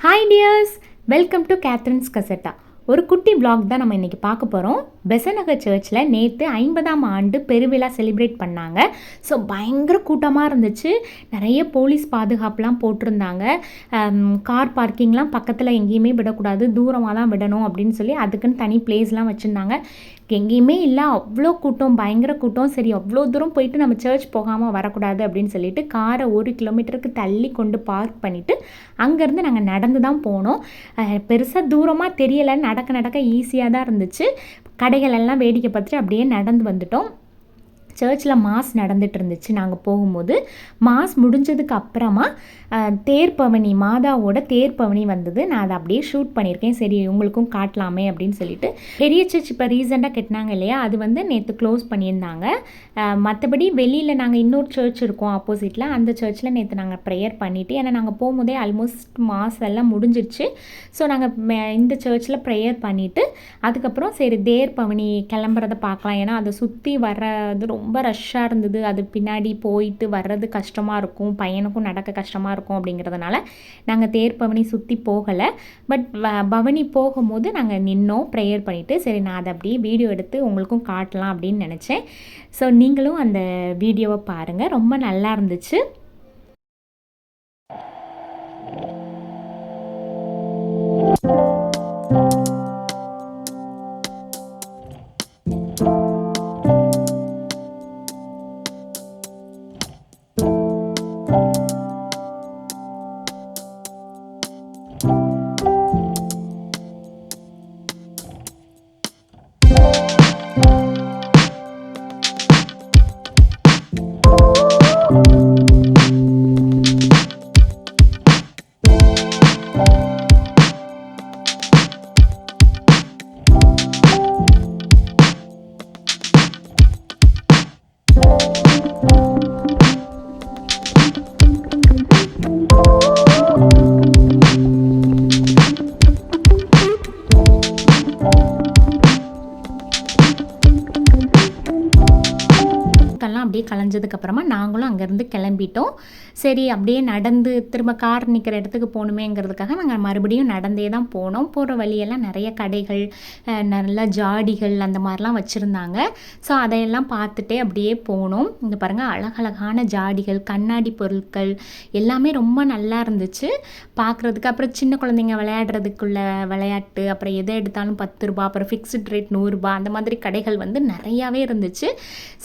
Hi dears, welcome to Catherine's Casetta. ஒரு குட்டி vlog தான் நம்ம இன்றைக்கி பார்க்க போகிறோம். பெசன்ட் நகர் சர்ச்சில் நேற்று 50ஆம் ஆண்டு பெருவிழா செலிப்ரேட் பண்ணாங்க. ஸோ பயங்கர கூட்டமாக இருந்துச்சு. நிறைய போலீஸ் பாதுகாப்புலாம் போட்டிருந்தாங்க. கார் பார்க்கிங்லாம் பக்கத்தில் எங்கேயுமே விடக்கூடாது, தூரமாக தான் விடணும் அப்படின்னு சொல்லி அதுக்குன்னு தனி பிளேஸ்லாம் வச்சுருந்தாங்க. எங்கேயுமே இல்லை, அவ்வளோ கூட்டம், பயங்கர கூட்டம். சரி, அவ்வளோ தூரம் போயிட்டு நம்ம சர்ச் போகாமல் வரக்கூடாது அப்படின்னு சொல்லிட்டு காரை 1 கிலோமீட்டருக்கு தள்ளி கொண்டு பார்க் பண்ணிவிட்டு அங்கேருந்து நாங்கள் நடந்து தான் போனோம். பெருசாக தூரமாக தெரியலை, நடக்க ஈஸியாக தான் இருந்துச்சு. கடைகள் எல்லாம் வேடிக்கை பார்த்துட்டு அப்படியே நடந்து வந்துட்டோம். சர்ச்சில் மாஸ் நடந்துகிட்டு இருந்துச்சு. நாங்கள் போகும்போது மாஸ் முடிஞ்சதுக்கு அப்புறமா தேர்பவனி, மாதாவோட தேர்பவனி வந்தது. நான் அதை அப்படியே ஷூட் பண்ணியிருக்கேன். சரி, உங்களுக்கும் காட்டலாமே அப்படின்னு சொல்லிட்டு. பெரிய சர்ச் இப்போ ரீசெண்டாக கட்டினாங்க இல்லையா, அது வந்து நேற்று க்ளோஸ் பண்ணியிருந்தாங்க. மற்றபடி வெளியில் நாங்கள் இன்னொரு சர்ச் இருக்கோம் ஆப்போசிட்டில், அந்த சர்ச்சில் நேற்று நாங்கள் ப்ரேயர் பண்ணிவிட்டு, ஏன்னா நாங்கள் போகும்போதே ஆல்மோஸ்ட் மாஸ் எல்லாம் முடிஞ்சிடுச்சு. ஸோ நாங்கள் இந்த சர்ச்சில் ப்ரேயர் பண்ணிவிட்டு அதுக்கப்புறம் சரி தேர்பவனி கிளம்புறதை பார்க்கலாம், ஏன்னா அதை சுற்றி வர்றது ரொம்ப ரஷ்ஷாக இருந்தது. அது பின்னாடி போயிட்டு வர்றது கஷ்டமாக இருக்கும், பையனுக்கும் நடக்க கஷ்டமாக இருக்கும் அப்படிங்கிறதுனால நாங்கள் தேர்பவனி சுற்றி போகலை. பட் பவனி போகும்போது நாங்கள் நின்னோம் ப்ரேயர் பண்ணிவிட்டு. சரி, நான் அதை அப்படியே வீடியோ எடுத்து உங்களுக்கும் காட்டலாம் அப்படின்னு நினச்சேன். ஸோ நீங்களும் அந்த வீடியோவை பாருங்கள், ரொம்ப நல்லா இருந்துச்சு. அப்படியே கலைஞ்சதுக்கப்புறமா நாங்களும் அங்கேருந்து கிளம்பிட்டோம். சரி, அப்படியே நடந்து திரும்ப கார் நிற்கிற இடத்துக்கு போகணுமேங்கிறதுக்காக நாங்கள் மறுபடியும் நடந்தே தான் போனோம். போகிற வழியெல்லாம் நிறைய கடைகள், நல்ல ஜாடிகள் அந்த மாதிரிலாம் வச்சுருந்தாங்க. ஸோ அதையெல்லாம் பார்த்துட்டே அப்படியே போனோம். இங்கே பாருங்கள், அழகழகான ஜாடிகள், கண்ணாடி பொருட்கள் எல்லாமே ரொம்ப நல்லா இருந்துச்சு பார்க்குறதுக்கு. அப்புறம் சின்ன குழந்தைங்க விளையாடுறதுக்குள்ள விளையாட்டு, அப்புறம் எதை எடுத்தாலும் 10 ரூபா, அப்புறம் ஃபிக்ஸ்டு ரேட் 100 ரூபா, அந்த மாதிரி கடைகள் வந்து நிறையாவே இருந்துச்சு.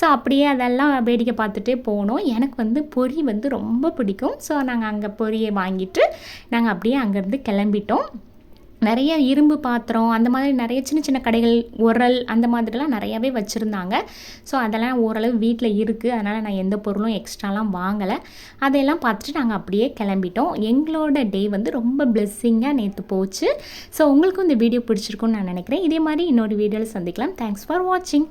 ஸோ அப்படியே அதெல்லாம் வேடிக்கை பார்த்துட்டே போனோம். எனக்கு வந்து பொரி வந்து ரொம்ப பிடிக்கும். ஸோ நாங்கள் அங்கே பொரியை வாங்கிட்டு நாங்கள் அப்படியே அங்கேருந்து கிளம்பிட்டோம். நிறைய இரும்பு பாத்திரம், அந்த மாதிரி நிறைய சின்ன சின்ன கடைகள், உரல் அந்த மாதிரிலாம் நிறையாவே வச்சுருந்தாங்க. ஸோ அதெல்லாம் ஓரளவு வீட்டில் இருக்குது, அதனால் நான் எந்த பொருளும் எக்ஸ்ட்ராலாம் வாங்கலை. அதையெல்லாம் பார்த்துட்டு நாங்கள் அப்படியே கிளம்பிட்டோம். எங்களோட டே வந்து ரொம்ப பிளெஸ்ஸிங்காக நேற்று போச்சு. ஸோ உங்களுக்கும் இந்த வீடியோ பிடிச்சிருக்குன்னு நான் நினைக்கிறேன். இதே மாதிரி இன்னொரு வீடியோவில் சந்திக்கலாம். தேங்க்ஸ் ஃபார் வாட்சிங்.